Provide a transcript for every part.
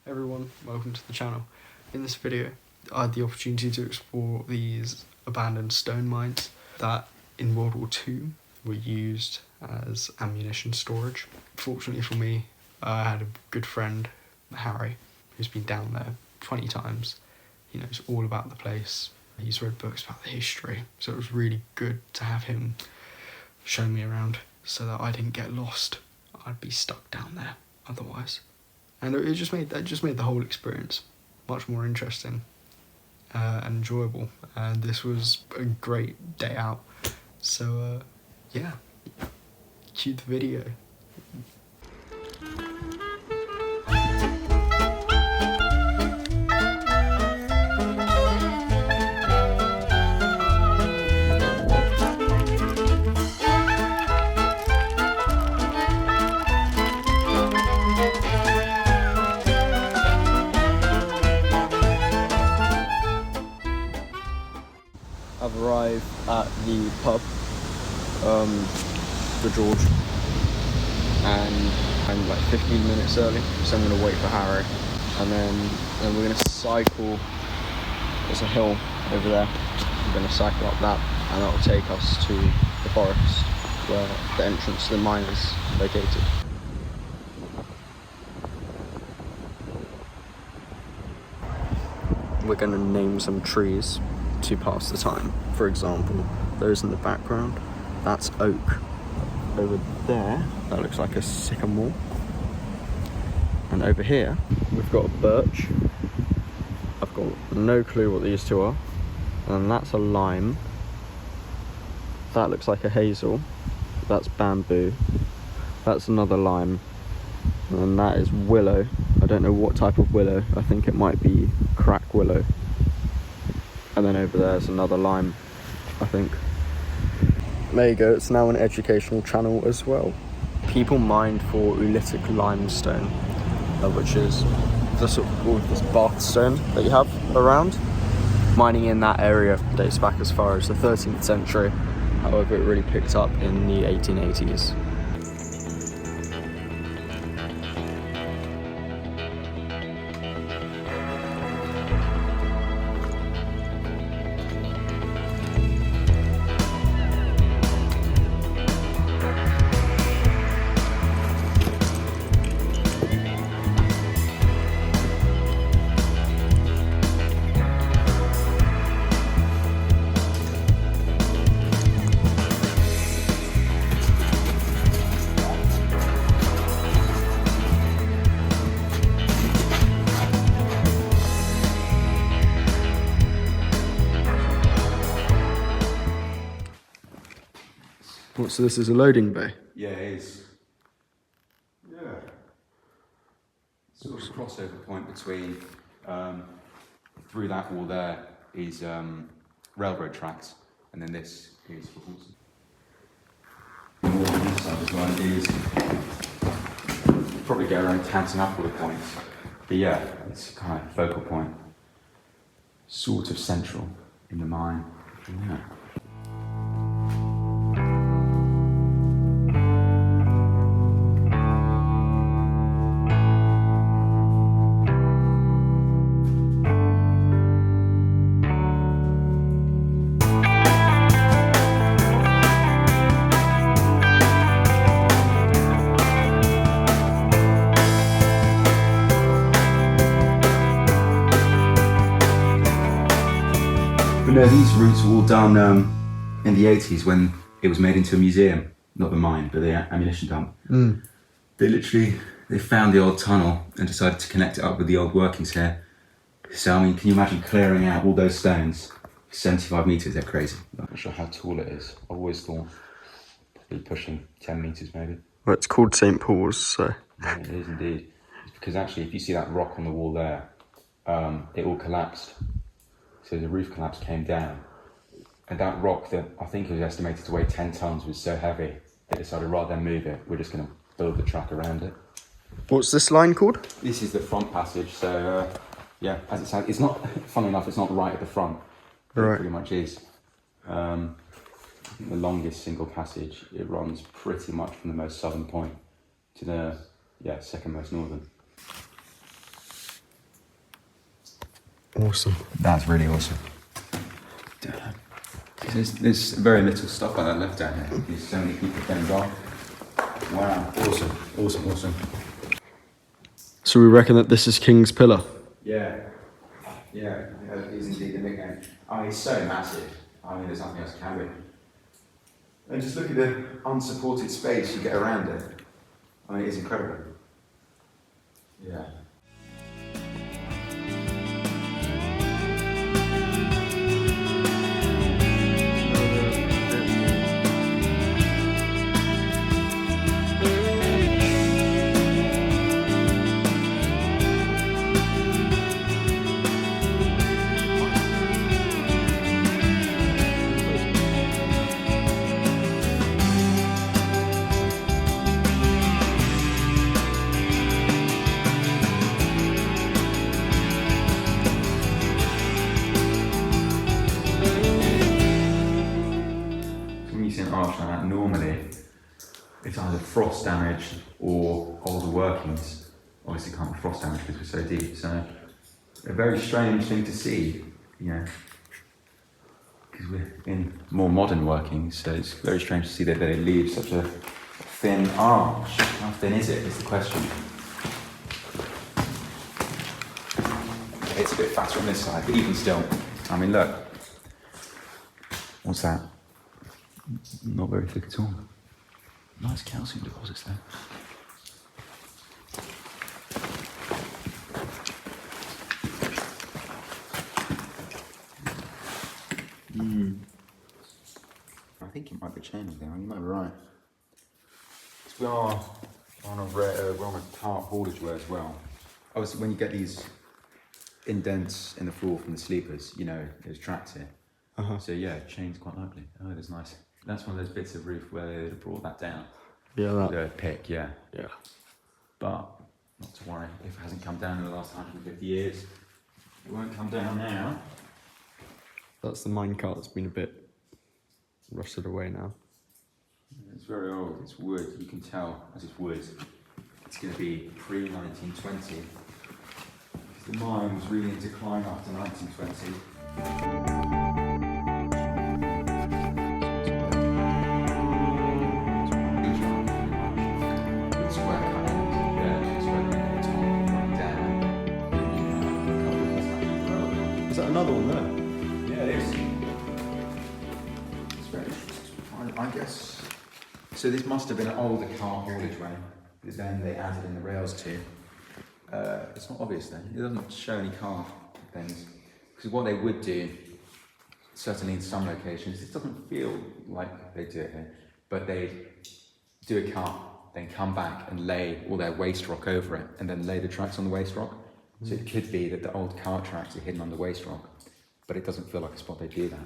Everyone, welcome to the channel. In this video, I had the opportunity to explore these abandoned stone mines that in World War II were used as ammunition storage. Fortunately for me, I had a good friend, Harry, who's been down there 20 times. He knows all about the place. He's read books about the history, so it was really good to have him show me around so that I didn't get lost. I'd be stuck down there otherwise. And it just made the whole experience much more interesting and enjoyable. And this was a great day out. So yeah, cue the video. I've arrived at the pub, the George, and I'm like 15 minutes early, so I'm going to wait for Harry, and then we're going to cycle. There's a hill over there. We're going to cycle up that, and that will take us to the forest where the entrance to the mine is located. We're going to name some trees to pass the time. For example, those in the background, that's oak. Over there, that looks like a sycamore. And over here, we've got a birch. I've got no clue what these two are. And that's a lime. That looks like a hazel. That's bamboo. That's another lime. And that is willow. I don't know what type of willow. I think it might be crack willow. And then over there's another lime, I think. There you go, it's now an educational channel as well. People mined for oolitic limestone, which is the sort of this bath stone that you have around. Mining in that area dates back as far as the 13th century. However, it really picked up in the 1880s. So this is a loading bay? Yeah, it is. Yeah. Sort of a crossover point between, through that wall there is railroad tracks, and then this is for horses. And all on this side as well is probably go around counting up all the points. But yeah, it's kind of focal point, sort of central in the mine. Yeah. No, these routes were all done in the 80s when it was made into a museum, not the mine, but the ammunition dump. They found the old tunnel and decided to connect it up with the old workings here. So, I mean, can you imagine clearing out all those stones? 75 metres, they're crazy. I'm not sure how tall it is. I've always thought probably pushing 10 metres maybe. Well, it's called St. Paul's, so... Yeah, it is indeed. It's because actually, if you see that rock on the wall there, it all collapsed. So the roof collapse came down, and that rock that I think was estimated to weigh 10 tons was so heavy, they decided rather than move it, we're just going to build the track around it. What's this line called? This is the front passage, so yeah, as it sounds, it's not, funny enough, it's not right at the front. Right. It pretty much is. I think the longest single passage, it runs pretty much from the most southern point to the, second most northern. Awesome. That's really awesome. There's very little stuff like that left down here. There's so many people getting involved. Wow, awesome. So we reckon that this is King's Pillar. Yeah, that is indeed the nickname. I mean, it's so massive. I mean, there's nothing else can be. And just look at the unsupported space you get around it. I mean, it is incredible. Yeah. When you see an arch like that, normally it's either frost damage or older workings. Obviously, can't be frost damage because we're so deep. So, a very strange thing to see, because we're in more modern workings. So it's very strange to see that they leave such a thin arch. How thin is it? Is the question. It's a bit fatter on this side, but even still, I mean, look. What's that? Not very thick at all. Nice calcium deposits there. I think it might be changing there. You might be right. We are on a cart haulage way as well. Obviously, when you get these indents in the floor from the sleepers, there's tracks here. So yeah, it changed quite likely. Oh, that's nice. That's one of those bits of roof where they'd have brought that down. Yeah, that. The pick, yeah. Yeah. But not to worry, if it hasn't come down in the last 150 years, it won't come down now. That's the minecart that's been a bit rusted away now. It's very old, it's wood, you can tell as it's wood. It's going to be pre-1920. The mine was really in decline after 1920. Is that another one there? Yeah, it is. It's very interesting. I guess. So this must have been an older car haulage way, because then they added in the rails too. It's not obvious then. It doesn't show any car things. Because what they would do, certainly in some locations, it doesn't feel like they do it here, but they do a cart, then come back and lay all their waste rock over it, and then lay the tracks on the waste rock. So it could be that the old cart tracks are hidden under waste rock, but it doesn't feel like a spot they do that.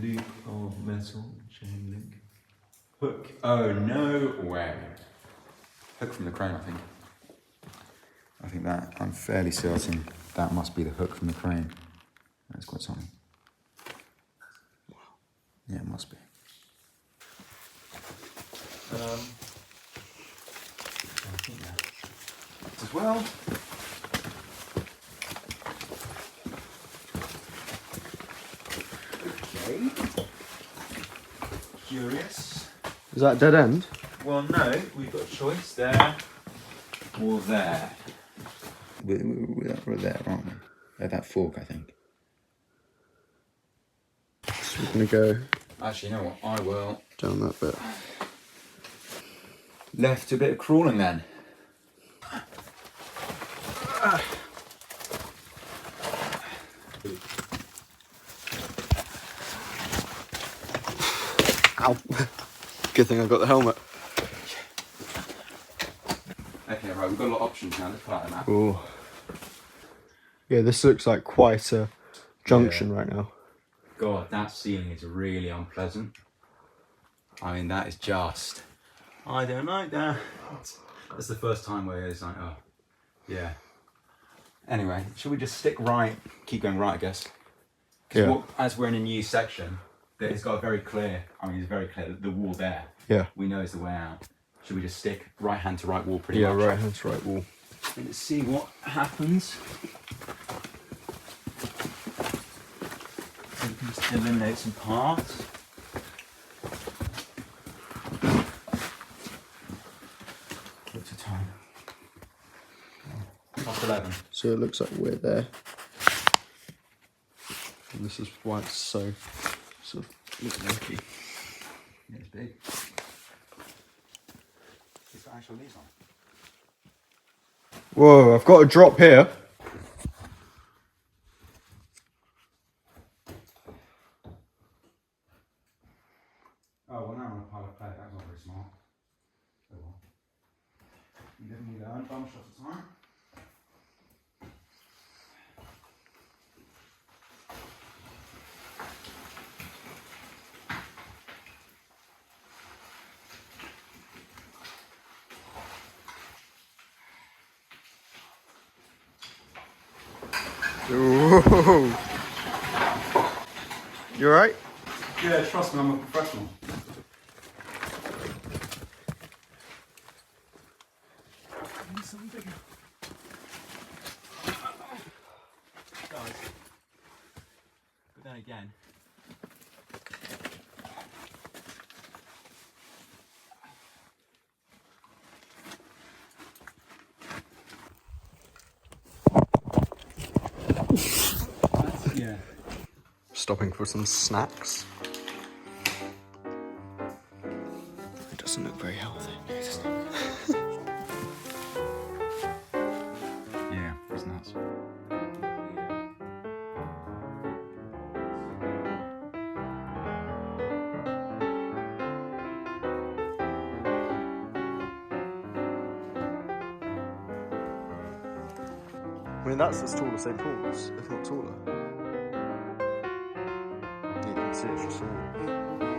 Loop of metal, chain link. Hook. Oh, no way. Hook from the crane, I think. I think that, I'm fairly certain that must be the hook from the crane. That's quite something. Yeah, it must be. I think that as well. Okay. Curious. Is that a dead end? Well, no, we've got a choice there or there. We're there, aren't we? At that fork, I think. So we're going to go... Actually, you know what? I will... down that bit. Left a bit of crawling then. Ow. Good thing I got the helmet. Okay, right, we've got a lot of options now. Let's pull out the map. Ooh. Yeah, this looks like quite a junction right now. God, that ceiling is really unpleasant. I mean, that is just... I don't like that. That's the first time where it's like, oh, Yeah. Anyway, should we just stick right, keep going right, I guess? Yeah. As we're in a new section, that it's got a very clear, it's very clear, the wall there. Yeah. We know it's the way out. Should we just stick right hand to right wall pretty Yeah, much? right hand to right wall. And let's see what happens. So we can just eliminate some parts. What's the time? Half 11. So it looks like we're there. And this is why it's so sort of lucky. Yeah, it's big. It's got actual leaves on it. Whoa, I've got a drop here. Oh, well, now I'm on a pile of clay. That's not very smart. Oh well. You definitely learn. Bum shots at a time. Whoa. You alright? Yeah, trust me, I'm a professional. Guys, but then again, yeah. Stopping for some snacks. It doesn't look very healthy. Yeah, it's nuts. I mean, that's as tall as St. Paul's, if not taller. You can see it's just a wall.